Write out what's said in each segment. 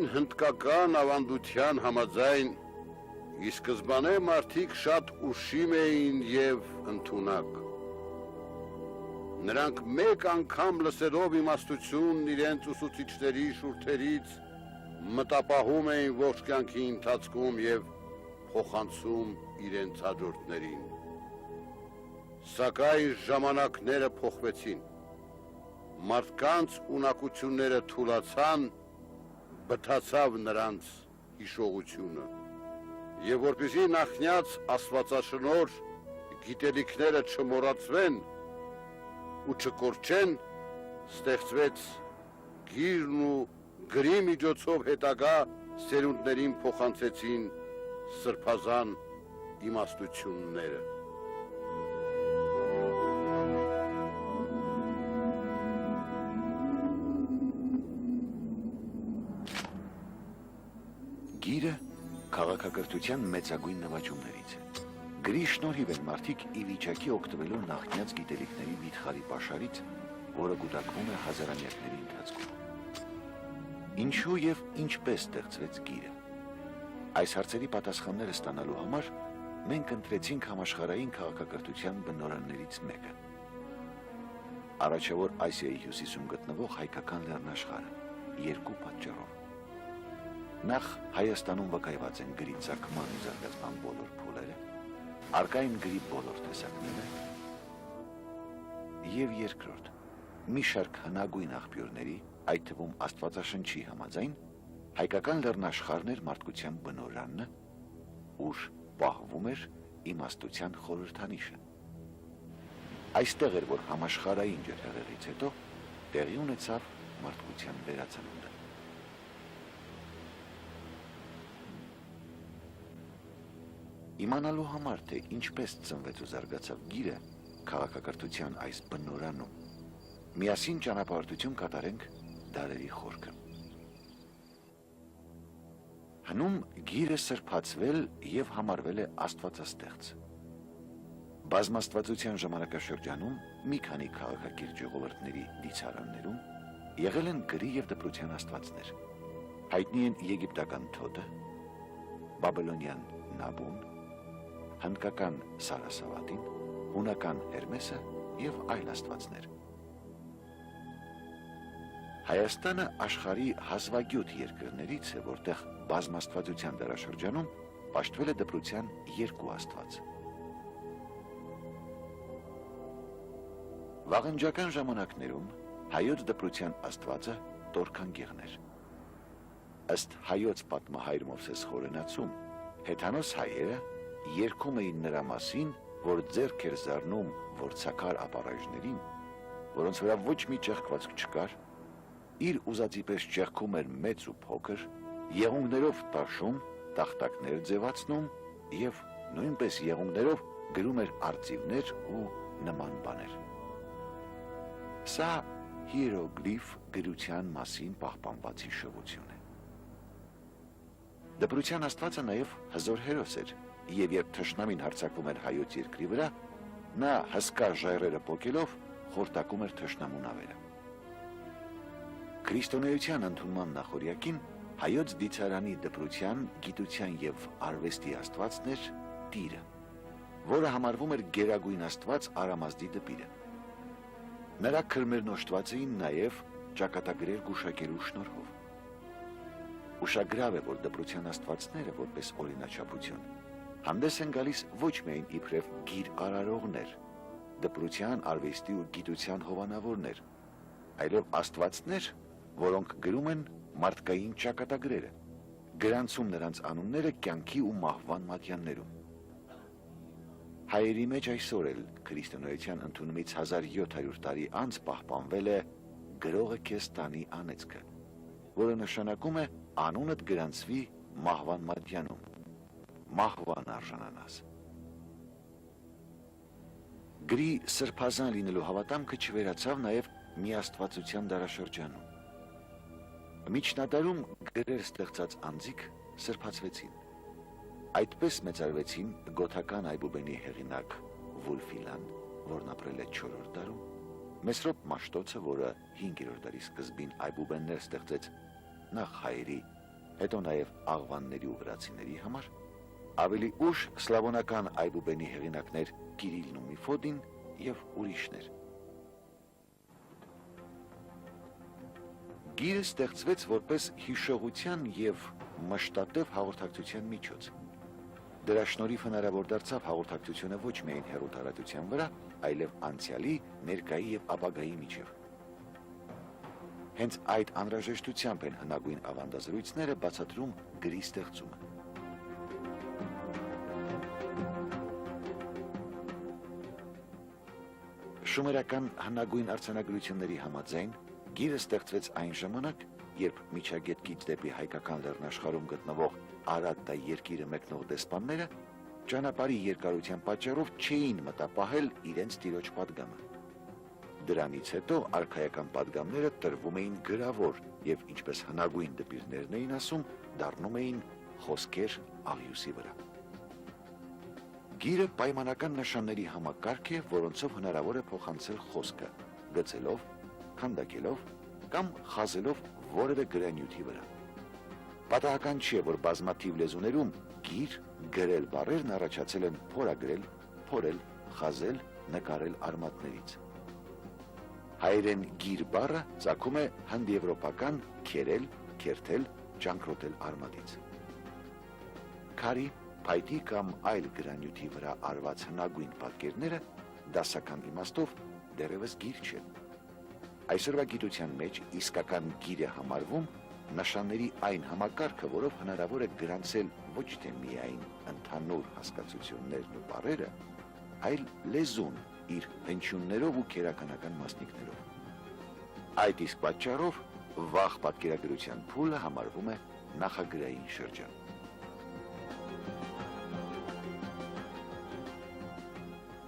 Այն հնդկական ավանդության համաձայն ի սկզբանե մարդիկ շատ ուշիմ էին և ընդունակ։ Նրանք մեկ անգամ լսելով իմաստությունն իրենց ուսուցիչների շուրթերից մտապահում էին ողջ կյանքի ընթացքում և փոխանցում իրենց հաջորդներին։ Սակայն ժամանակները փոխվեցին, մարդկանց ունակությունները թուլացան, բթացավ նրանց հիշողությունը, և որպեսզի նախնյաց աստվածաշնորհ գիտելիքները չմոռացվեն ու չկորչեն, ստեղծվեց գիրն ու գրի միջոցով հետագա սերունդներին փոխանցեցին սրբազան իմաստությունները։ Գիրը քաղաքակրթության մեծագույն նվաճումներից է։ Գրի շնորհիվ են մարդիկ ի վիճակի օգտվելու նախնյաց գիտելիքների վիթխարի պաշարից, որը կուտակվում է հազարամյակների ընթացքում։ Ինչու և ինչպես ստեղծվեց գիրը։ Այս հարցերի պատասխանները ստանալու համար մենք ընտրեցինք համաշխարհային քաղաքակրթության բնօրրաններից մեկը։ Առաջավոր Ասիայի հյուսիսում գտնվող հայկական լեռնաշխարհը, երկու պատճառով։ Նախ Հայաստանում վկայված են գրի ծագման ու զարգացման բոլոր փուլերը, առկա են գրի բոլոր տեսակները, և երկրորդ, մի շարք հնագույն աղբյուրների, այդ թվում Աստվածաշնչի համաձայն, հայկական լեռնաշխարհն էր մարդկության բնօրրանը, ուր պահվում էր իմաստության խորհրդանիշը։ Այստեղ էր, որ համաշխարհային ջրհեղեղից հետո տեղի ունեցավ մարդկության վերածնունդը։ Իմանալու համար, թե ինչպես ծնվեց ու զարգացավ գիրը քաղաքակրթության այս բնօրրանում, միասին ճանապարհորդություն կատարենք դարերի խորքը։ Հնում գիրը սրբացվել և համարվել է աստվածաստեղծ։ Բազմաստվածության ժամանակաշրջանում մի քանի քաղաքակիրթ ժողովուրդների դիցարաններում եղել են գրի և դպրության աստվածներ։ Հայտնի են եգիպտական Թոդը, բաբելոնյան Նաբուն, հնդկական Սարասավատին, հունական Հերմեսը և այլ աստվածներ։ Հայաստանը աշխարհի հազվագյուտ երկրներից է, որտեղ բազմաստվածության դարաշրջանում պաշտվել է դպրության երկու աստված։ Վաղնջական ժամանակներում հայոց դպրության աստվածը Տորքան Գեղն էր։ Ըստ հայոց պատմահայր Մովսես Խորենացում, հեթանոս հայերը երգում էին նրա մասին, որ ձեռք էր զարնում որցակար ապառայժներին, որոնց վրա ոչ մի ճեղքվածք չկար, իր ուզածի պես ճեղքում էր մեծ ու փոքր, եղունգներով տաշում, տախտակներ ձևացնում և նույնպես եղունգներով գրում էր արծիվներ ու նման բաներ։ Սա հիերոգլիֆ գրության մասին պահպանված հիշողություն է։ Դպրության աստվածը նաև հզոր հերոս էր, և երբ թշնամին հարձակվում էր հայոց երկրի վրա, նա հսկա ժայռերը պոկելով խորտակում էր թշնամու նավերը։ Քրիստոնեության ընդունման նախօրյակին հայոց դիցարանի դպրության, գիտության և արվեստի աստվածն էր Տիրը, որը համարվում էր գերագույն աստված Արամազդի դպիրը։ Նրա քրմերն օժտված էին նաև ճակատագրեր գուշակելու շնորհով։ Ուշագրավ է, որ դպրության աստվածները, որպես օրինաչափություն, հանդես են գալիս ոչ միայն իբրև գիր արարողներ, դպրության, արվեստի ու գիտության հովանավորներ, այլև աստվածներ, որոնք գրում են մարդկային ճակատագրերը, գրանցում նրանց անունները կյանքի ու մահվան մատյաններում։ Հայերի մեջ այսօր էլ քրիստոնեության ընդունումից 1700 տարի անց պահպանվել է գրողը քեզ տանի անեծքը, որը նշանակում է անունդ գրանցվի մահվան մատյանում, մահվան արժանանաս։ Գրի սրբազան լինելու հավատամքը չվերացավ նաև միաստվածության դարաշրջանում։ Միջնադարում գրեր ստեղծած անձիկ սրբացվեցին։ Այդպես մեծարվեցին գոթական Այբուբենի հեղինակ Վուլֆիլան, որն ապրել է 4-րդ դարում, Մեսրոպ Մաշտոցը, որը 5-րդ դարի սկզբին Այբուբեններ ստեղծեց նախ հայերի, հետո նաև աղվանների ու վրացիների համար, ավելի ուշ սլավոնական այբուբենի հեղինակներ Կիրիլն ու Միֆոդին և ուրիշներ։ Գիրը ստեղծվեց որպես հիշողության և մշտատև հաղորդակցության միջոց։ Դրա շնորհիվ հնարավոր դարձավ հաղորդակցությունը ոչ միայն հեռուտարածության վրա, այլև անցյալի, ներկայի և ապագայի միջև։ Հենց այդ անհրաժեշտությամբ են հնագույն ավանդազրույցները բացատրում գրի ստեղծումը։ Շումերական հնագույն արձանագրությունների համաձայն գիրը ստեղծվեց այն ժամանակ, երբ միջագետքից դեպի հայկական լեռնաշխարհում գտնվող Արատտա երկիրը մեկնող դեսպանները ճանապարհի երկարության պատճառով չէին մտապահել իրենց տիրոջ պատգամը։ Դրանից հետո արքայական պատգամները տրվում էին գրավոր և ինչպես հնագույն դպիրներն էին ասում, դառնում էին խոսքեր աղյուսի վրա։ Գիրը պայմանական նշանների համակարգ է, որոնցով հնարավոր է փոխանցել խոսքը, գծելով, քանդակելով կամ խազելով որևէ գրանյութի վրա։ Պատահական չէ, որ բազմաթիվ լեզուներում գիր, գրել բառերն առաջացել են փորագրել, փորել, խազել, նկարել արմատներից։ Հայերեն գիր բառը ծագում է հնդեվրոպական քերել, քերթել, ճանկրոտել արմատից։ Քարի, փայտի կամ այլ գրանյութի վրա արված հնագույն պատկերները դասական իմաստով դեռևս գիր չեն։ Այսօրվա գիտության մեջ իսկական գիր է համարվում նշանների այն համակարգը, որով հնարավոր է գրանցել ոչ թե միայն ընդհանուր հասկացություններն ու բառերը, այլ լեզուն իր հնչյուններով ու քերականական մասնիկներով։ Այդ իսկ պատճառով վաղ պատկերագրության փուլը համարվում է նախագրային շրջան։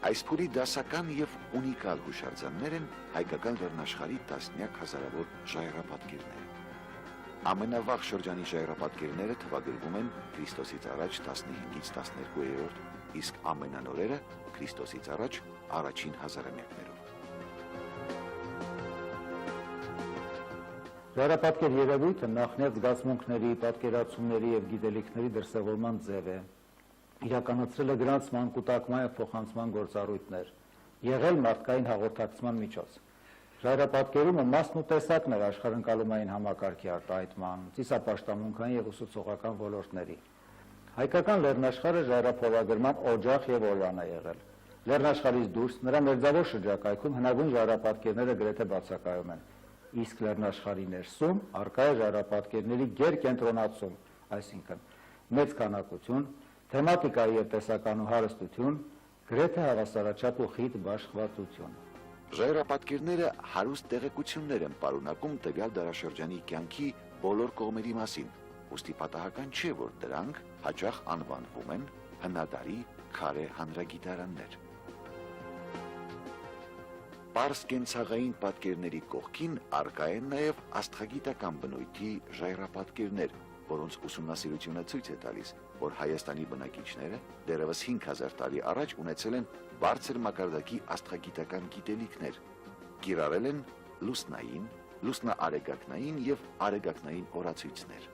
Այս փուլի դասական և ունիկալ հուշարձաններ են հայկական լեռնաշխարհի տասնյակ հազարավոր ժայռապատկերները։ Ամենավաղ շրջանի ժայռապատկերները թվագրվում են Քրիստոսից առաջ 15-ից 12-րդ, իսկ ամենանորերը Քրիստոսից առաջ առաջին հազարամյակներով։ Ժայռապատկեր երևույթը նախնյաց զգացմունքների, պատկերացումների և գիտելիքների դրսևորման ձև է։ Իրականացրել է գրանցման, կուտակման և փոխանցման գործառույթներ, եղել մարդկային հաղորդակցման միջոց։ Ժայռապատկերումը մասն ու տեսակն էր աշխարհընկալումային համակարգի արտահայտման, ծիսապաշտամունքային և ուսուցողական ոլորտների։ Հայկական լեռնաշխարհը ժայռափորագրման օջախ և օրրան է եղել։ Լեռնաշխարհից դուրս նրա մերձավոր շրջակայքում հնագույն ժայռապատկերները գրեթե բացակայում են, իսկ լեռնաշխարհի ներսում առկա է ժայռապատկերների գերկենտրոնացում, այսինքն մեծ քանակություն, թեմատիկայի և տեսականու հարստություն, գրեթե հավասարաչափ ու խիտ բաշխվածություն։ Ժայռապատկերները հարուստ տեղեկություններ են պարունակում տվյալ դարաշրջանի կյանքի բոլոր կողմերի մասին, ուստի պատահական չէ, որ դրանք հաճախ անվանվում են հնադարի քարե հանրագիտարաններ։ Պարզ կենցաղային պատկերների կողքին առկա են նաև աստղագիտական բնույթի ժայռապատկերներ, որոնց ուսումնասիրությունը ցույց է տալիս, որ Հայաստանի բնակիչները դեռևս 5000 տարի առաջ ունեցել են բարձր մակարդակի աստղագիտական գիտելիքներ, կիրառել են լուսնային, լուսնաարեգակնային և արեգակնային օրացույցներ։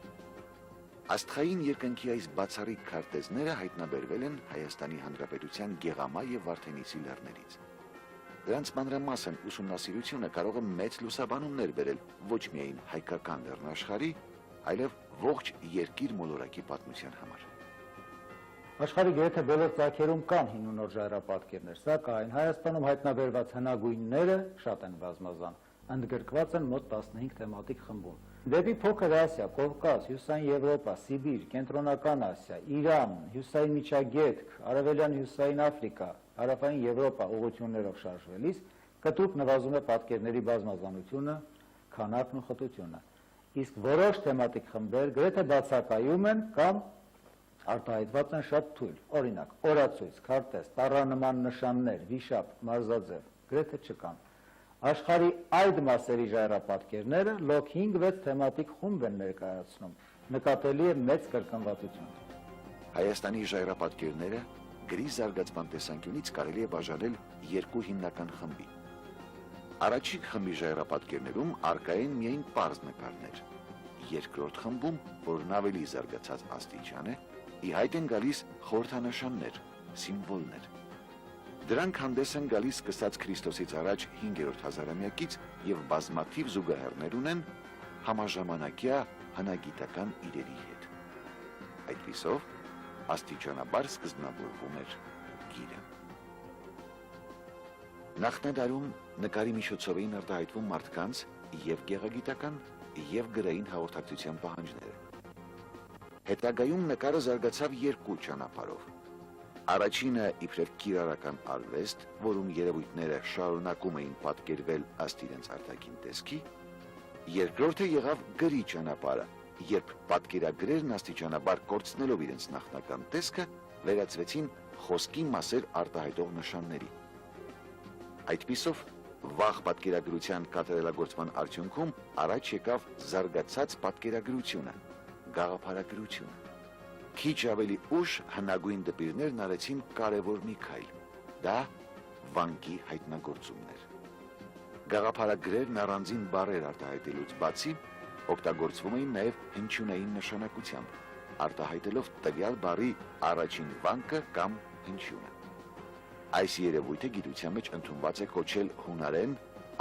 Աստղային երկնքի այս բացառիկ քարտեզները հայտնաբերվել են Հայաստանի Հանրապետության Գեղամա և Վարդենիսի լեռներից։ Դրանց մանրամասն ուսումնասիրությունը կարող է մեծ լուսաբանումներ բերել ոչ միայն հայկական լեռնաշխարհի, այլև ողջ երկիր մոլորակի պատմության համար։ Աշխարհի գրեթե բոլոր ծագերում կան հին ու նոր ժայռապատկերներ, սակայն Հայաստանում հայտնաբերված հնագույնները շատ են բազմազան, ընդգրկված են մոտ 15 թեմատիկ խմբում։ Դեպի Փոքր Ասիա, Կովկաս, Հյուսիսային Եվրոպա, Սիբիր, Կենտրոնական Ասիա, Իրան, Հյուսիսային Միջագետք, Արևելյան Հյուսիսային Աֆրիկա, Հարավային Եվրոպա ուղղություններով շարժվելիս կտրուկ նվազում է պատկերների բազմազանությունը, քանակն ու խտությունը, իսկ որոշ թեմատիկ խմբեր գրեթե բացակայում են կամ արտահայտված են շատ թույլ, օրինակ, օրացույց, քարտեզ, տառանման նշաններ, վիշապ, մարզաձև, գրեթե չկան։ Աշխարհի այդ մասերի ժայռապատկերները լոկ 5-6 թեմատիկ խումբ են ներկայացնում, նկատելի է մեծ կրկնվածություն։ Հայաստանի ժայռապատկերները գրի զարգացման տեսանկյունից կարելի է բաժանել երկու հիմնական խմբի։ Առաջին խմբի ժայռապատկերներում առկա են միայն պարզ նկարներ, երկրորդ խմբում, որն ավելի զարգացած աստիճան է, ի հայտ են գալիս խորհրդանշաններ, սիմվոլներ։ Դրանք հանդես են գալիս սկսած Քրիստոսից առաջ 5-րդ հազարամյակից եւ բազմաթիվ զուգահեռներ ունեն համաժամանակյա հնագիտական իրերի հետ։ Այդպիսով աստիճանաբար սկզբնավորվում էր գիրը։ Նախնադարում նկարի միջոցով էին արտահայտվում մարդկանց եւ գեղագիտական եւ գրային հաղորդակցության պահանջները։ Հետագայում նկարը զարգացավ երկու ճանապարհով։ Առաջինը իբրև կիրառական արվեստ, որում երևույթները շարունակում էին պատկերվել ըստ իրենց արտաքին տեսքի, երկրորդը եղավ գրի ճանապարհը, երբ պատկերագրերն աստիճանաբար կորցնելով իրենց նախնական տեսքը, վերածվեցին խոսքի մասեր արտահայտող նշանների։ Այդպիսով վաղ պատկերագրության կատարելագործման արդյունքում առաջ եկավ զարգացած պատկերագրությունը, գաղափարագրությունը։ Քիչ ավելի ուշ հնագույն դպիրներն արեցին կարևոր մի քայլ, դա վանկի հայտնագործումն էր։ Գաղափարագրերն առանձին բառեր արտահայտելուց բացի օգտագործվում էին նաև հնչյունային նշանակությամբ, արտահայտելով տվյալ բառի առաջին վանկը կամ հնչյունը։ Այս երևույթը գիտության մեջ ընդունված է կոչել հունարեն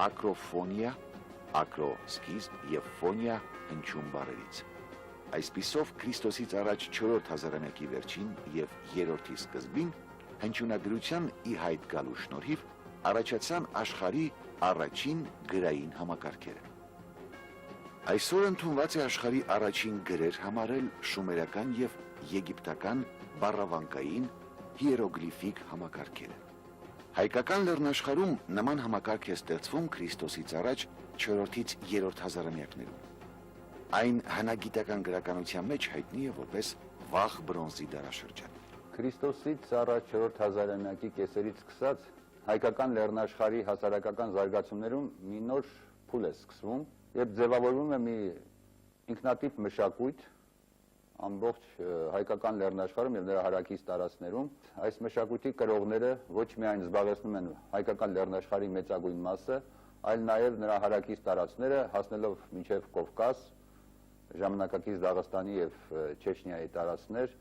ակրոֆոնիա, ակրո սկիզբ եւ ֆոնիա հնչյուն բառերից։ Այսպիսով Քրիստոսից առաջ 4-րդ հազարամյակի վերջին եւ 3-րդի սկզբին հնչյունագրության ի հայտ գալու շնորհիվ առաջացան աշխարհի առաջին գրային համակարգերը։ Այսօր ընդունված է աշխարհի առաջին գրեր համարել շումերական եւ եգիպտական բառավանկային հիերոգլիֆիկ համակարգերը։ Հայկական լեռնաշխարհում նման համակարգ է ստեղծվում Քրիստոսից առաջ 4-ից 3-րդ հազարամյակներում։ Այն հնագիտական գրականության մեջ հայտնի է որպես վաղ բրոնզի դարաշրջան։ Քրիստոսից առաջ 4-րդ հազարամյակի կեսերից սկսած հայկական լեռնաշխարհի հասարակական զարգացումներում մի նոր փուլ է սկսվում եւ ձևավորվում է մի ինքնատիպ մշակույթ ամբողջ հայկական լեռնաշխարհում եւ նրա հարակից տարածքներում։ Այս մշակույթի կրողները ոչ միայն զբաղեցնում են հայկական լեռնաշխարհի մեծագույն մասը, այլ նաեւ նրա հարակից տարածքները հասնելով մինչեւ Կովկաս, ժամանակակից Դաղստանի եւ Չեչնիայի տարածքներ,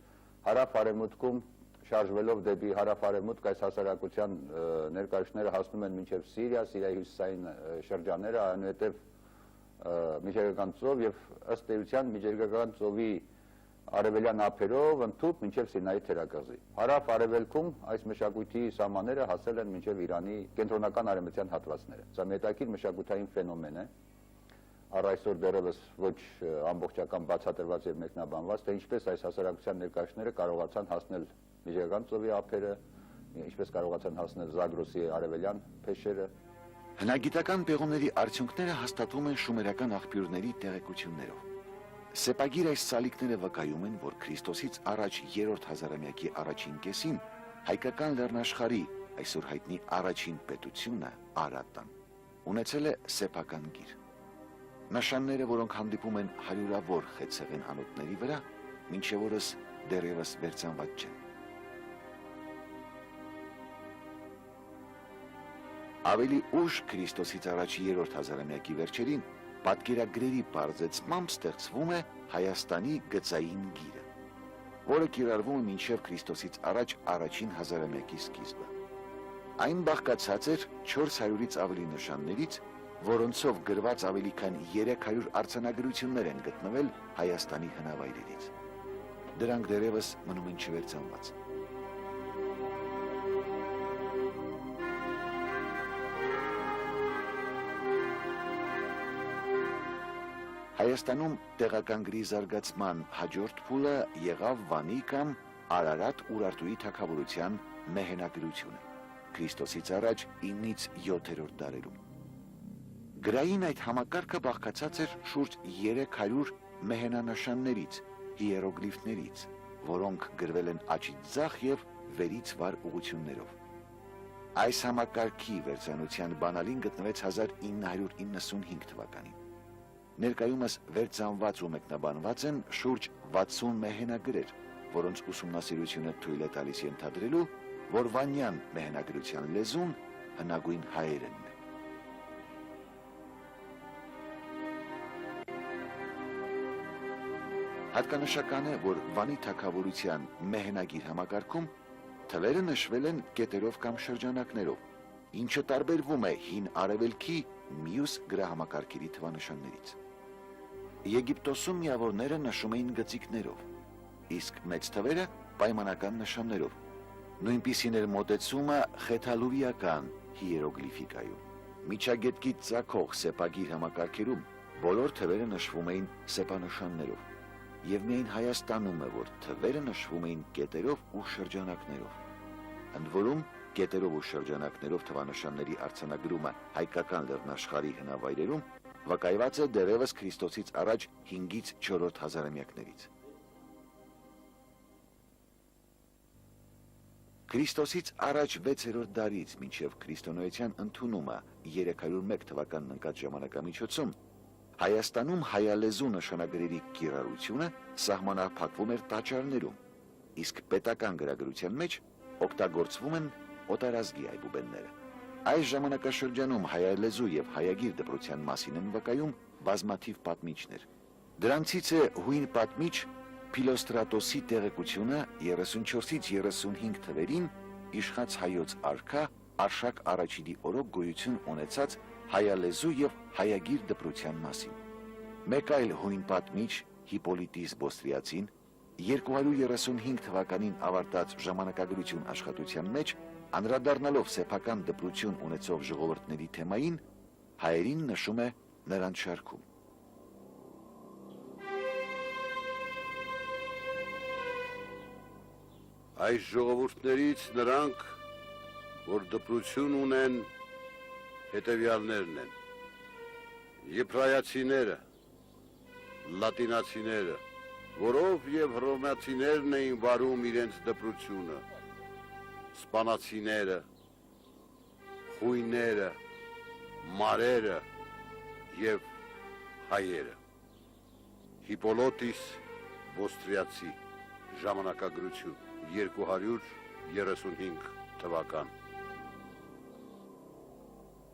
հարավ-արևմուտքում շարժվելով դեպի հարավ-արևմուտք այս հասարակության ներկայացուցիչները հասնում են մինչև Սիրիա, Սիրիայի հյուսիսային շրջանները, այնուհետև Միջերկրական ծով եւ ըստ էության Միջերկրական ծովի արևելյան ափերով ընդհուպ մինչև Սինայի թերակղզի։ Հարավ-արևելքում այս մշակույթի սահմանները հասել են մինչև Իրանի կենտրոնական արևմտյան հատվածները։ Սա մետաքին մշակութային ֆենոմեն է։ Առ այսօր դեռևս ոչ ամբողջական բացատրված եւ մեկնաբանված, թե ինչպես այս հասարակության ներկայացուցիչները կարողացան հասնել Միջերկրական ծովի ափերը, ինչպես կարողացան հասնել Զագրոսի արևելյան փեշերը։ Հնագիտական պեղումների արդյունքները հաստատվում են շումերական աղբյուրների տեղեկություններով։ Սեպագիր այս սալիկները վկայում են, որ Քրիստոսից առաջ 3-րդ հազարամյակի առաջին կեսին հայկական լեռնաշխարհի այսօր հայտնի առաջին պետությունը Արատան ունեցել է սեփական գիր։ Նշանները, որոնք հանդիպում են հարյուրավոր խեցեղեն անոթների վրա, մինչև օրս դեռևս վերծանված չեն։ Ավելի ուշ Քրիստոսից առաջ 3-րդ հազարամյակի վերջերին պատկերագրերի բարձեցմամբ ստեղծվում է Հայաստանի գծային գիրը, որը կիրառվում է մինչև Քրիստոսից առաջ առաջին հազարամյակի սկիզբը։ Այն բաղկացած էր 400-ից ավելի նշաններից, որոնցով գրված ավելի քան 300 արձանագրություններ են գտնվել Հայաստանի հնավայրերից։ Դրանք դեռևս մնում են չվերծանված։ Հայաստանում տեղական գրի զարգացման հաջորդ փուլը եղավ Վանի կամ Արարատ Ուրարտուի թագավորության մեհենագրությունը, Քրիստոսից առաջ 9-ից 7-րդ դարերում։ Գրային այդ համակարգը բաղկացած էր շուրջ 300 մեհենանշաններից, հիերոգլիֆներից, որոնք գրվել են աճից ձախ եւ վերից վար ուղղություններով։ Այս համակարգի վերծանության բանալին գտնվեց 1995 թվականին։ Ներկայումս վերծանված ու մեկնաբանված են շուրջ 60 մեհենագրեր, որոնց ուսումնասիրությունը թույլ է տալիս ենթադրելու, որ վանյան մեհենագրության լեզուն հնագույն հայերենն է։ Հատկանշական է, որ Վանի թագավորության մեհենագիր համակարգում թվերը նշվել են կետերով կամ շրջանակներով, ինչը տարբերվում է հին արևելքի մյուս գրահամակարգերի թվանշաններից։ Եգիպտոսում միավորները նշում էին գծիկներով, իսկ մեծ թվերը պայմանական նշաններով։ Նույնպիսին էր մոտեցումը խեթալուրիական հիերոգլիֆիկայում։ Միջագետքից ծագող սեպագիր համակարգերում բոլոր թվերը նշվում էին սեպանշաններով, եւ միայն Հայաստանում է, որ թվերը նշվում էին կետերով ու շրջանակներով։ Ընդ որում, կետերով ու շրջանակներով թվանշանների արձանագրումը հայկական լեռնաշխարհի հնավայրերում վկայված է դեռևս Քրիստոսից առաջ 5-ից 4-րդ հազարամյակներից։ Քրիստոսից առաջ 6-րդ դարից մինչև քրիստոնեության ընդունումը 301 թվականն ընկած ժամանակամիջոցում Հայաստանում հայալեզու նշանագրերի կիրառությունը սահմանափակվում էր տաճարներում, իսկ պետական գրագրության մեջ օգտագործվում են օտարազգի այբուբենները։ Այս ժամանակաշրջանում հայալեզու եւ հայագիր դպրության մասին են վկայում բազմաթիվ պատմիչներ։ Դրանցից է հույն պատմիչ Փիլոստրատոսի տեղեկությունը 34-ից 35 թվերին իշխած հայոց արքա Արշակ Արաչիդի օրոք գոյություն ունեցած հայալեզու եւ հայագիր դպրության մասին։ Մեկ այլ հույն պատմիչ Հիպոլիտիս Բոստրիացին 235 թվականին ավարտած ժամանակագրություն աշխատության մեջ անդրադառնալով սեփական դպրություն ունեցող ժողովուրդների թեմային հայերին նշում է նրանց շարքում։ Այս ժողովուրդներից նրանք, որ դպրություն ունեն, հետևյալներն են. եբրայացիները, լատինացիները, որով եւ հռոմեացիներն էին վարում իրենց դպրությունը, սպանացիները, խույները, մարերը եւ հայերը։ Հիպոլոտիս Բոստրիացի, ժամանակագրություն 235 թվական։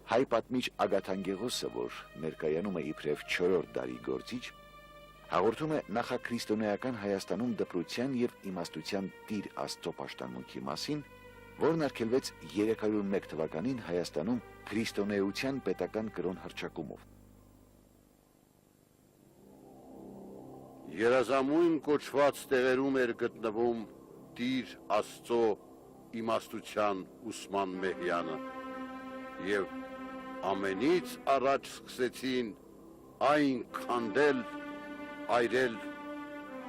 Հայ պատմիչ Ագաթանգեղոսը, որ ներկայանում է իբրև 4-րդ դարի գործիչ, հաղորդում է նախաքրիստոնեական Հայաստանում դպրության եւ իմաստության տիր Աստծո պաշտամունքի մասին, որն արգելվեց 301 թվականին Հայաստանում քրիստոնեության պետական կրոն հռչակումով։ Երազամույն կոչված տեղերում էր գտնվում Տիր Աստծո իմաստության ուսման մեհյանը եւ ամենից առաջ սկսեցին այն քանդել, այրել,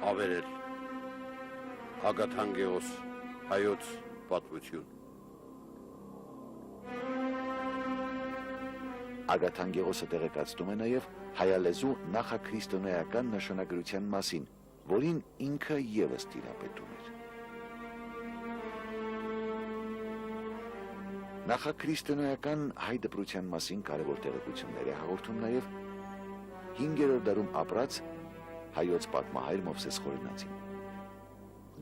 հավերել։ Ագաթանգեղոս, հայոց պատմություն։ Ագաթանգեղոսը տեղեկացնում է նաև հայալեզու նախաքրիստոնեական նշանագրության մասին, որին ինքը ևս տիրապետում էր։ Նախաքրիստոնեական հայ դպրության մասին կարևոր տեղեկություններ է հաղորդում նաև 5-րդ դարում ապրած հայոց պատմահայր Մովսես Խորենացին։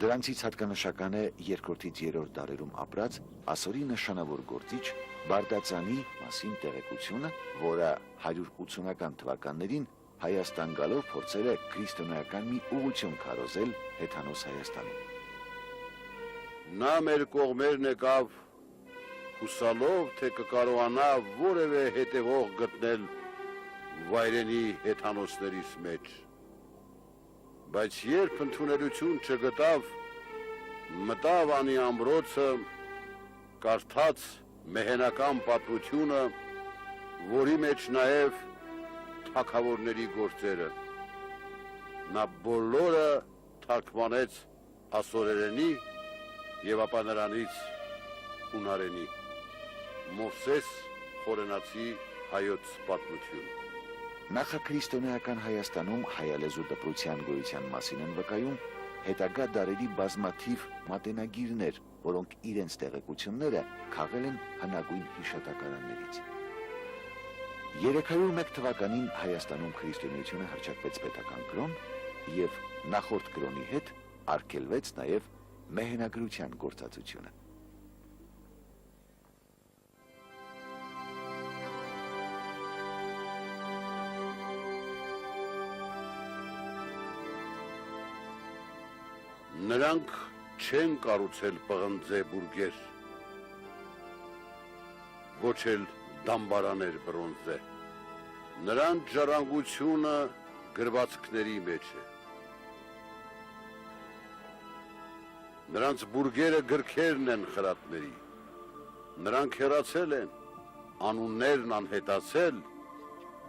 Դրանցից հատկանշական է 2-ից 3-րդ դարերում ապրած ասորի նշանավոր գործիչ Բարդածանի մասին տեղեկությունը, որը 180-ական թվականներին Հայաստան գալով փորձել է քրիստոնեական մի ուղղություն քարոզել հեթանոս Հայաստանում։ Նա մեր կողմերն եկավ հուսալով, թե կկարողանա որևէ հետևող գտնել վայրենի հեթանոսներից մեջ։ Բայց երբ ընդունելություն չգտավ, մտավ անի ամրոցը, կարդաց մեհենական պատմությունը, որի մեջ նաև թագավորների գործերը։ Նա բոլորը թարգմանեց ասորերենի եւ ապա նրանից հունարենի։ Մովսես Խորենացի հայոց պատմություն։ Նախաքրիստոնեական Հայաստանում հայալեզու դպրության գոյության մասին են վկայում հետագա դարերի բազմաթիվ մատենագիրներ, որոնք իրենց տեղեկությունները քաղել են հնագույն հիշատակարաններից։ 301 թվականին Հայաստանում քրիստոնեությունը հռչակվեց պետական կրոն եւ նախորդ կրոնի հետ արգելվեց նաեւ մեհենագրության գործածությունը։ Նրանք չեն կառուցել պղնձե բուրգեր, ոչ էլ դամբարաներ բրոնզե։ Նրանց ժառանգությունը գրվածքների մեջ է։ Նրանց բուրգերը գրքերն են խրատների։ Նրանք հեռացել են, անուններն անհետացել,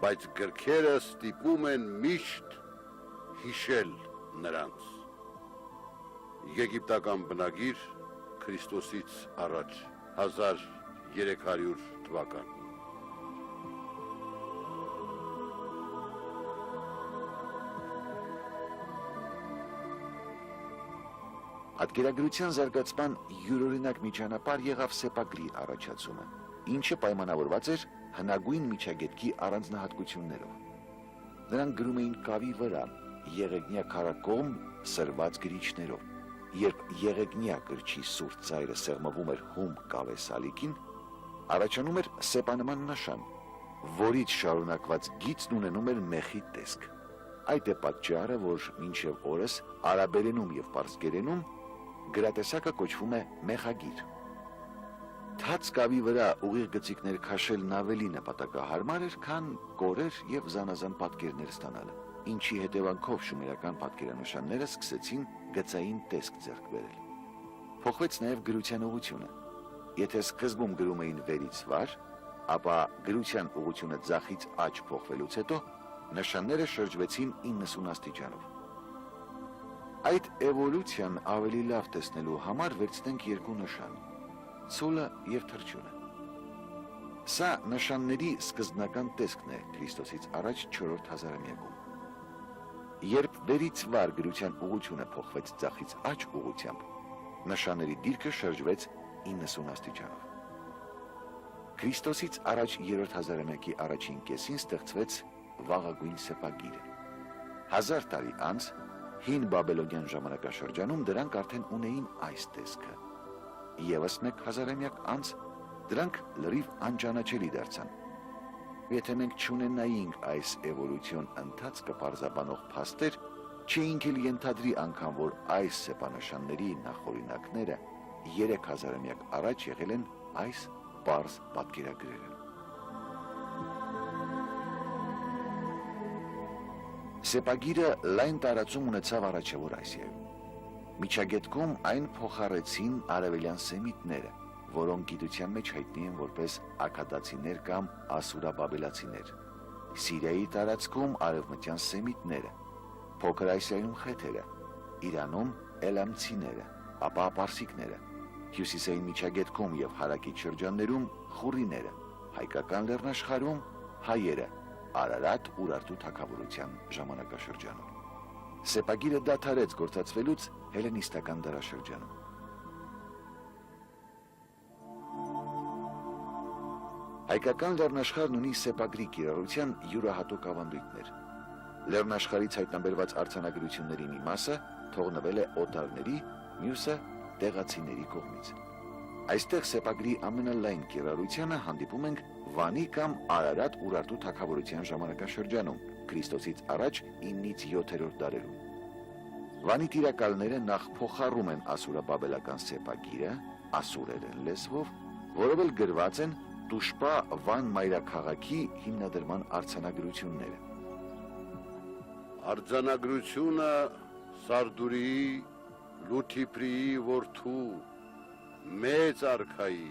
բայց գրքերը ստիպում են միշտ հիշել նրանց։ Եգիպտական բնագիր Քրիստոսից առաջ 1300 թվական։ Պատկերագրության զարգացման յուրօրինակ միջանապար եղավ սեպագրի առաջացումը, ինչը պայմանավորված էր հնագույն միջագետքի առանձնահատկություններով։ Նրանք գրում էին կավի վրա, եղեգնյա քարակողմ սրված գրիչներով։ Երբ եղեգնյա գրչի սուրճ ծայրը սեղմվում էր հում կավե սալիկին, առաջանում էր սեպանման նշան, որից շարունակված գիծն ունենում էր մեխի տեսք։ Այդ է պատճառը, որ մինչև օրս արաբերենում եւ պարսկերենում գրատեսակը կոչվում է մեխագիր։ Թաց կավի վրա ուղիղ գծիկներ քաշելն ավելի նպատակահարմար էր, քան կորեր եւ զանազան պատկերներ ստանալը, ինչի հետևանքով շումերական պատկերանշանները սկսեցին գծային տեսք ձեռք բերել։ Փոխվեց նաեւ գրության ուղղությունը։ Եթե սկզբում գրում էին վերից վար, ապա գրության ուղղությունը ձախից աջ փոխվելուց հետո նշանները շրջվեցին 90 աստիճանով։ Այդ էվոլյուցիան ավելի լավ տեսնելու համար վերցնենք երկու նշան՝ ցոլը եւ թրջունը։ Սա նշանների սկզբնական տեսքն է Քրիստոսից առաջ 4-րդ հազարամյակում։ Երբ վերից վար գրության ուղղությունը փոխվեց ձախից աջ ուղղությամբ, նշանների դիրքը շրջվեց 90 աստիճանով։ Քրիստոսից առաջ 3-րդ հազարամյակի առաջին կեսին ստեղծվեց վաղագույն սեպագիրը։ 1000 տարի անց հին բաբելոնյան ժամանակաշրջանում դրանք արդեն ունեին այս տեսքը։ Եվս մեկ հազարամյակ անց դրանք լրիվ անճանաչելի դարձան։ Եթե մենք չունենայինք այս էվոլյուցիոն ընթացքը պարզաբանող փաստեր, չէինք էլ ենթադրի անգամ, որ այս սեպանշանների նախօրինակները 3 հազարամյակ առաջ եղել են այս պարզ պատկերագրերը։ Սեպագիրը լայն տարածում ունեցավ Առաջավոր Ասիայում։ Միջագետքում այն փոխարեցին արևելյան սեմիտները, որոնք գիտության մեջ հայտնի են որպես աքադացիներ կամ ասուրաբաբելացիներ։ Սիրիայի տարածքում արևմտյան սեմիտները, Փոքր Ասիայում խեթերը, Իրանում էլամցիները, ապա պարսիկները, հյուսիսային միջագետքում եւ հարակից շրջաններում խուրիները, հայկական լեռնաշխարհում հայերը, Արարատ Ուրարտու թագավորության ժամանակաշրջանում։ Սեպագիրը դադարեց գործածվելուց հելենիստական դարաշրջանում։ Հայկական լեռնաշխարհն ունի սեպագրի կիրառության յուրահատուկ ավանդույթներ։ Լեռնաշխարհից հայտնաբերված արձանագրությունների մի մասը թողնվել է օտարների, մյուսը տեղացիների կողմից։ Այստեղ սեպագրի ամենալայն կիրառությանը հանդիպում ենք Վանի կամ Արարատ Ուրարտու թագավորության ժամանակաշրջանում, Քրիստոսից առաջ 9-ից 7-րդ դարերում։ Վանի տիրակալները նախ փոխառում են ասուրաբաբելական սեպագիրը ասուրերեն լեզվով, որով էլ գրված են Տուշպա Վան մայրաքաղաքի հիմնադրման արձանագրությունները։ Արձանագրությունը Սարդուրիի, Լութիպրիի որդու, մեծ արքայի,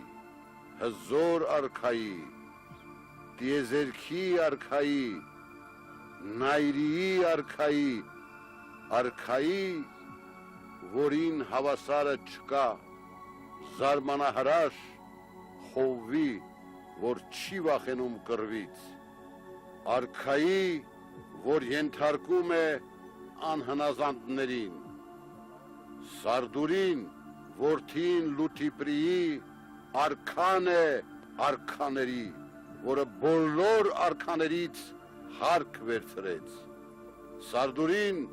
հզոր արքայի, Տիեզերքի արքայի, Նայրիի արքայի, որին հավասարը չկա, զարմանահրաշ, խովվի, որ չի վախենում կռվից, արքայի, որ ենթարկում է անհնազանդներին, Սարդուրին, որդին Լութիպրիի արքան է արքաների, որը բոլոր արքաներից հարկ վերցրեց։ Սարդուրին,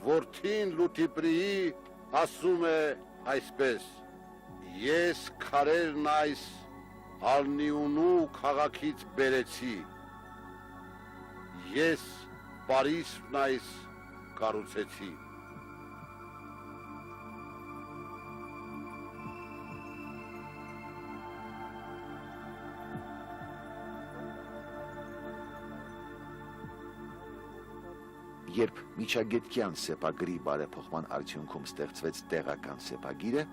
որդին Լութիպրիի ասում է այսպես. ես քարերն այս Ալնիունու քաղաքից բերեցի, ես Պարիսպն այս կառուցեցի։ երբ միջագետքյան սեպագրի բարեփոխման արդյունքում ստեղծվեց տեղական սեպագիրը,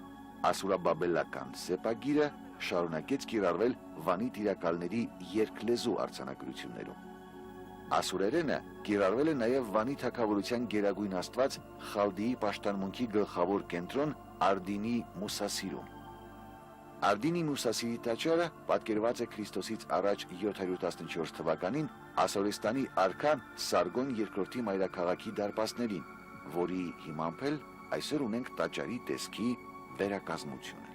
ասուրաբաբելական սեպագիրը շարունակեց կիրառվել Վանի տիրակալների երկլեզու արձանագրություններում։ Ասուրերենը կիրառվել է նաև Վանի թագավորության գերագույն աստված Խալդիի պաշտամունքի գլխավոր կենտրոն Արդինի Մուսասիրում։ Արդինի Մուսասիրի տաճարը պատկերված է Քրիստոսից առաջ 714 թվականին Ասորեստանի արքա Սարգոն II-ի մայրաքաղաքի դարպասներին, որի հիմամբ էլ այսօր ունենք տաճարի տեսքի վերակազմությունը։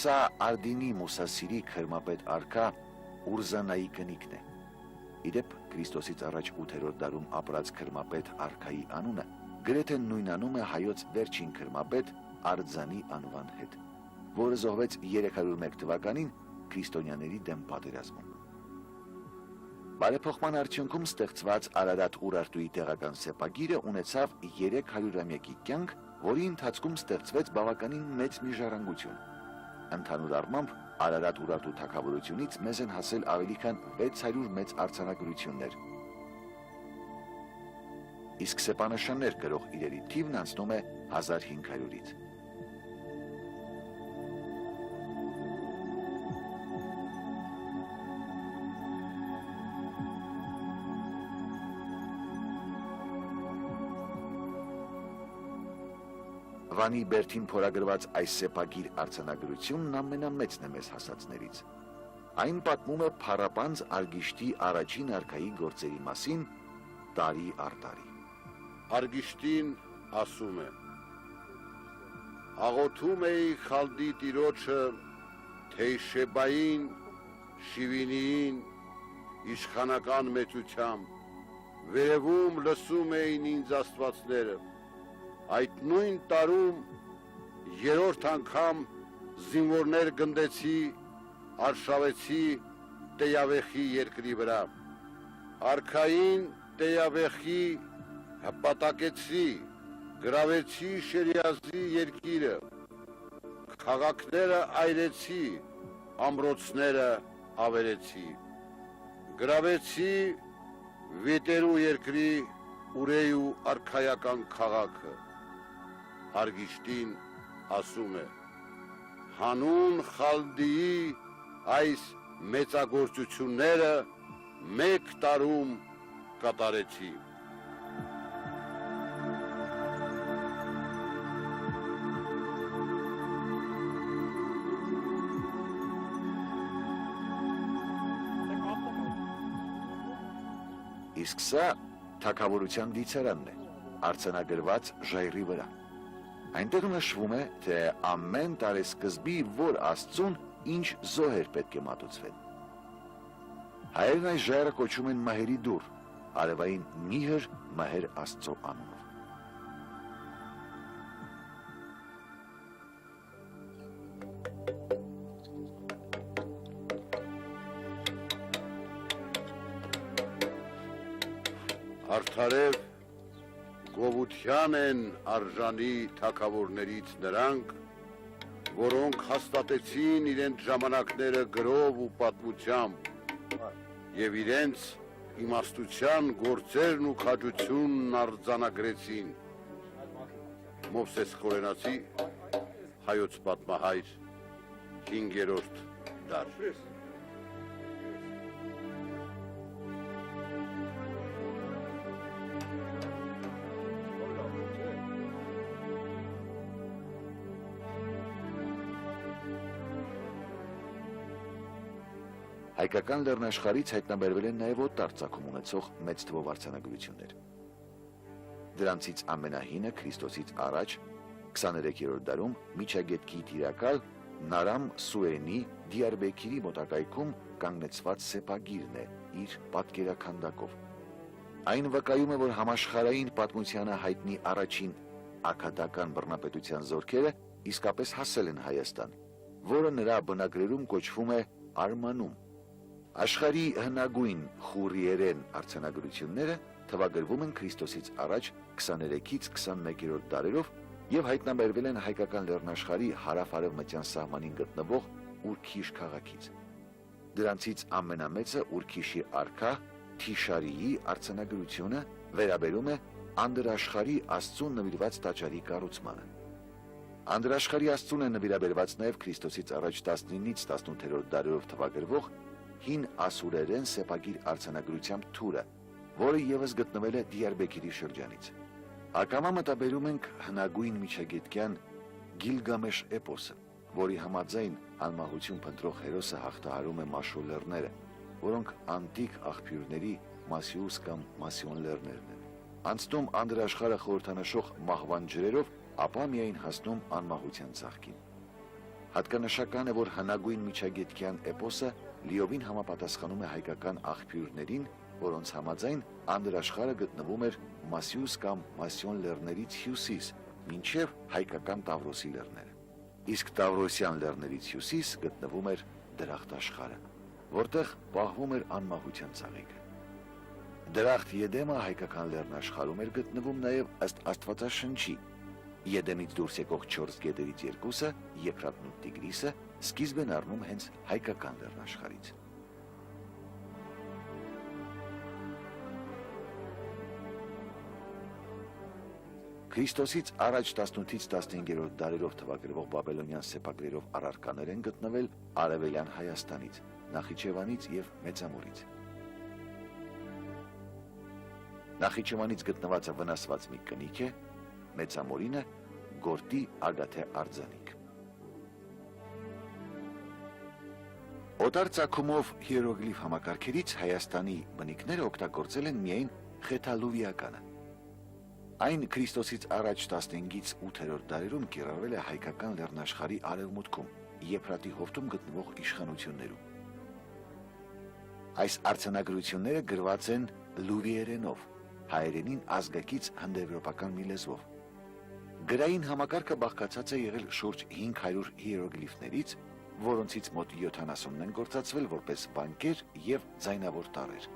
Սա Արդինի Մուսասիրի քրմապետ արքա Ուրզանայի կնիկն է։ Իդեպ Քրիստոսից առաջ 8-րդ դարում ապրած քրմապետ արքայի անունը գրեթե նույնանում է հայոց վերջին քրմապետ Արձանի անվան հետ, որը զոհվեց 301 թվականին քրիստոնյաների դեմ պատերազմում։ Բարեփոխման արդյունքում ստեղծված Արարատ Ուրարտուի տեղական սեպագիրը ունեցավ 300-ամյակի կյանք, որի ընթացքում ստեղծվեց բավականին մեծ մի ժառանգություն։ Ընդհանուր առմամբ Արարատ Ուրարտու թագավորությունից մեզ են հասել ավելի քան 600 մեծ արձանագրություններ։ Իսկ սեպանշաններ գրող իրերի թիվն անցնում է 1500-ից։ Վանի բերդին փորագրված այս սեպագիր արձանագրությունն ամենամեծն է մեզ հասածներից։ Այն պատմում է փառապանծ Արգիշտի առաջին արքայի գործերի մասին տարի առ տարի։ Արգիշտին ասում է. աղոթում էի Խալդի տիրոջը, Թեյշեբային, Շիվինիին, իշխանական մեծությամբ, վերևում լսում էին ինձ աստվածները։ Այդ նույն տարում երրորդ անգամ զինվորներ գնդեցի, արշավեցի Տեյավեխի երկրի վրա։ Արքային Տեյավեխի հպատակեցի, գրավեցի Շերիազի երկիրը, քաղաքները այրեցի, ամրոցները ավերեցի։ Գրավեցի Վետերու երկրի Ուրեյու արքայական քաղաքը։ Արգիշտին ասում է. հանուն Խալդիի այս մեծագործությունները մեկ տարում կատարեցի։ Իսկ սա թագավորության դիցարանն է, արձանագրված ժայռի վրա։ Այնտեղ նշվում է, թե ամեն տարեսկզբի որ Աստծուն ինչ զոհեր պետք է մատուցվեն։ Հայերն այս ժայռը կոչում են մահերի դուռ, արևային Միհր Մահեր Աստծո անունով։ Արդարև գովության են արժանի թագավորներից նրանք, որոնք հաստատեցին իրենց ժամանակները գրով ու պատմությամբ և իրենց իմաստության գործերն ու քաջությունն արձանագրեցին։ Մովսես Խորենացի, հայոց պատմահայր, 5-րդ դար։ Հայկական լեռնաշխարհից հայտնաբերվել են նաև օտար ծագում ունեցող մեծ թվով արձանագրություններ։ Դրանցից ամենահինը Քրիստոսից առաջ 23-րդ դարում Միջագետքի տիրակալ Նարամ Սուենի Դիարբեքիրի մոտակայքում կանգնեցված սեպագիրն է իր պատկերաքանդակով։ Այն վկայում է, որ համաշխարհային պատմությանը հայտնի առաջին աքադական բռնապետության զորքերը իսկապես հասել են Հայաստան, որը նրա բնագրերում կոչվում է Արմանում։ Աշխարհի հնագույն խուրիերեն արձանագրությունները թվագրվում են Քրիստոսից առաջ 23-ից 21-րդ դարերով եւ հայտնաբերվել են հայկական լեռնաշխարհի հարավ-արևմտյան սահմանին գտնվող Ուրքիշ քաղաքից։ Դրանցից ամենամեծը Ուրքիշի արքա Թիշարիի արձանագրությունը վերաբերում է անդրաշխարհի Աստծուն նվիրված տաճարի կառուցմանը։ Անդրաշխարհի Աստծուն է նվիրաբերված նաև Քրիստոսից առաջ 19-ից 18-րդ դարերով թվագրվող հին ասուրերեն սեպագիր արձանագրությամբ թուրը, որը ևս գտնվել է Դիարբեքիրի շրջանից։ Ակամա մտաբերում ենք հնագույն միջագետքյան Գիլգամեշ էպոսը, որի համաձայն անմահություն փնտրող հերոսը հաղթահարում է Մաշու լեռները, որոնք անտիկ աղբյուրների Մասիուս կամ Մասիոն լեռներն են։ Անցնում անդրաշխարհը խորհրդանշող մահվան ջրերով, ապա միայն հասնում անմահության ծաղկին։ Հատկանշական է, որ հնագույն միջագետքյան էպոսը լիովին համապատասխանում է հայկական աղբյուրներին, որոնց համաձայն անդրաշխարհը գտնվում էր Մասիուս կամ Մասիոն լեռներից հյուսիս, մինչև հայկական Տավրոսի լեռները։ Իսկ Տավրոսյան լեռներից հյուսիս գտնվում էր դրախտաշխարհը, որտեղ պահվում էր անմահության ծաղիկը։ Դրախտ Եդեմը հայկական լեռնաշխարհում էր գտնվում նաև ըստ Աստվածաշնչի։ Եդեմից դուրս եկող 4 գետերից երկուսը, Եփրատն ու Տիգրիսը, սկիզբ են առնում հենց հայկական լեռնաշխարհից։ Քրիստոսից առաջ 18-ից 15-րդ դարերով թվագրվող բաբելոնյան սեպագրերով առարկաներ են գտնվել Արևելյան Հայաստանից, Նախիջևանից եւ Մեծամորից։ Նախիջևանից գտնվածը վնասված մի կնիկ է, Մեծամորինը Գորտի Ագաթե արձանիկ։ Օտար ծագումով հիերոգլիֆ համակարգերից Հայաստանի բնիկները օգտագործել են միայն խեթալուվիականը։ Այն Քրիստոսից առաջ 15-ից 8-րդ դարերում կիրառվել է հայկական լեռնաշխարհի արևմուտքում, Եփրատի հովտում գտնվող իշխանություններում։ Այս արձանագրությունները գրված են լուվիերենով, հայերենին ազգակից հնդեվրոպական մի լեզվով։ Գրային համակարգը բաղկացած է եղել շուրջ 500 հիերոգլիֆներից, որոնցից մոտ 70-ն են գործածվել որպես վանկեր եւ ձայնավոր տառեր։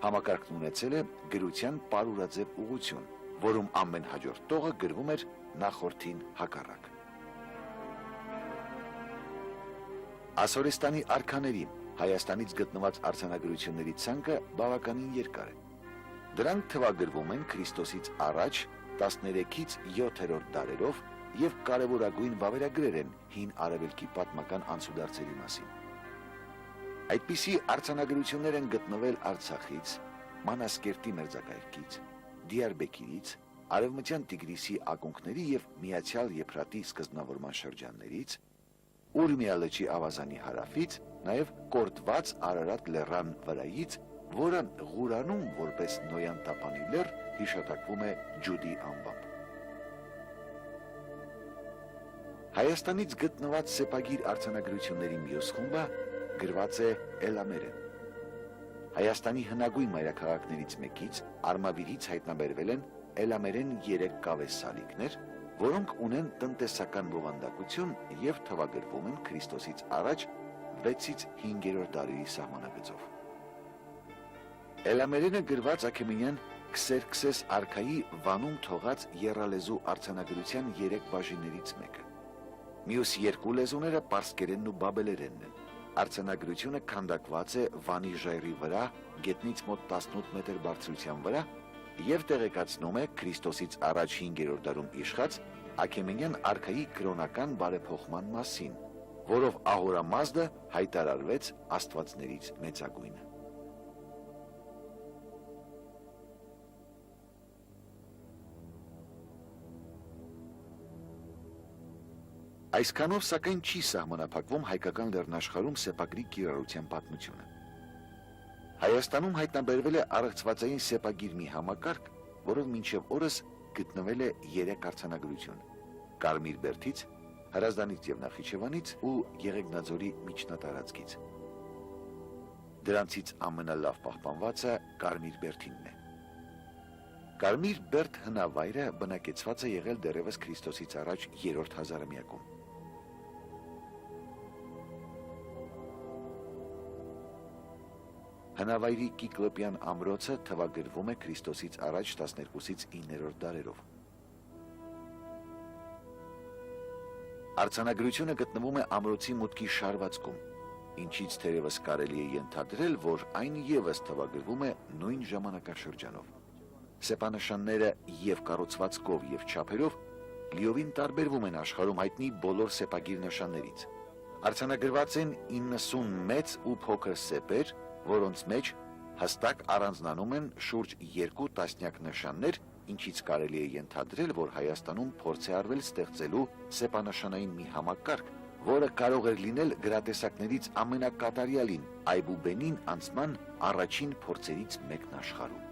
Համակարգն ունեցել է գրության պարուրաձև ուղղություն, որում ամեն հաջորդ տողը գրվում էր նախորդին հակառակ։ Ասորեստանի արքաներին Հայաստանից գտնված արձանագրությունների ցանկը բավականին երկար է։ Դրանք թվագրվում են Քրիստոսից առաջ 13-ից 7-րդ դարերով եւ կարևորագույն վավերագրեր են հին արևելքի պատմական անցուդարձերի մասին։ Այդպիսի արձանագրություններ են գտնվել Արցախից, Մանասկերտի մերձակայքից, Դիարբեկիրից, Արևմտյան Տիգրիսի ակունքների եւ Միացյալ Եփրատի սկզբնավորման շրջաններից, Ուրմիա լճի ավազանի հարավից, նաեւ Կորտված Արարատ լեռան վրայից, որը Ղուրանում որպես Նոյան Տապանի լեռ հիշատակվում է Ջուդի անվամբ։ Հայաստանից գտնված սեպագիր արձանագրությունների մյուս խումբը գրված է Էլամերեն։ Հայաստանի հնագույն մայրաքաղաքներից մեկից Արմավիրից հայտնաբերվել են Էլամերեն 3 կավեսալիկներ, որոնք ունեն տնտեսական բովանդակություն եւ թվագրվում են Քրիստոսից առաջ 6-ից 5-րդ դարերի սահմանագծով։ Էլամերենը գրված Աքեմենյան Քսերքսես արքայի Վանում թողած եռալեզու արձանագրության 3 բաժիններից մեկը։ Մյուս 2 լեզուները պարսկերենն ու բաբելերենն են։ Արձանագրությունը քանդակված է Վանի ժայռի վրա, գետնից մոտ 18 մետր բարձրության վրա եւ տեղեկացնում է Քրիստոսից առաջ 5-րդ դարում իշխած Աքեմենյան արքայի կրոնական բարեփոխման մասին, որով Ահուրամազդը հայտարարվեց աստվածներից մեծագույնը։ Այսքանով սակայն չի սահմանափակվում հայկական լեռնաշխարհում սեպագրի կիրառության պատմությունը։ Հայաստանում հայտնաբերվել է առեղծվածային սեպագիր մի համակարգ, որով մինչև օրս գտնվել է 3 արձանագրություն՝ Կարմիր Բերդից, Հրազդանից եւ Նախիջևանից ու Եղեգնաձորի միջնատարածքից։ Դրանցից ամենալավ պահպանվածը Կարմիր Բերդինն է։ Կարմիր Բերդ հնավայրը բնակեցված է եղել դեռևս Քրիստոսից առաջ 3-րդ հազարամյակում։ Հնավայրի Կիկլոպյան ամրոցը թվագրվում է Քրիստոսից առաջ 12-ից 9-րդ դարերով։ Արձանագրությունը գտնվում է ամրոցի մուտքի շարվածքում, ինչից թերևս կարելի է ենթադրել, որ այն ևս թվագրվում է նույն ժամանակաշրջանով։ Սեպանշանները եւ կառուցվածքով եւ չափերով լիովին տարբերվում են աշխարհում հայտնի բոլոր սեպագիր նշաններից։ Արձանագրված են 90 մեծ ու փոքր սեպեր, որոնց մեջ հստակ առանձնանում են շուրջ 2 տասնյակ նշաններ, ինչից կարելի է ենթադրել, որ Հայաստանում փորձ է արվել ստեղծելու սեպանշանային մի համակարգ, որը կարող էր լինել գրատեսակներից ամենակատարյալին, Այբուբենին անցման առաջին փորձերից մեկն աշխարհում։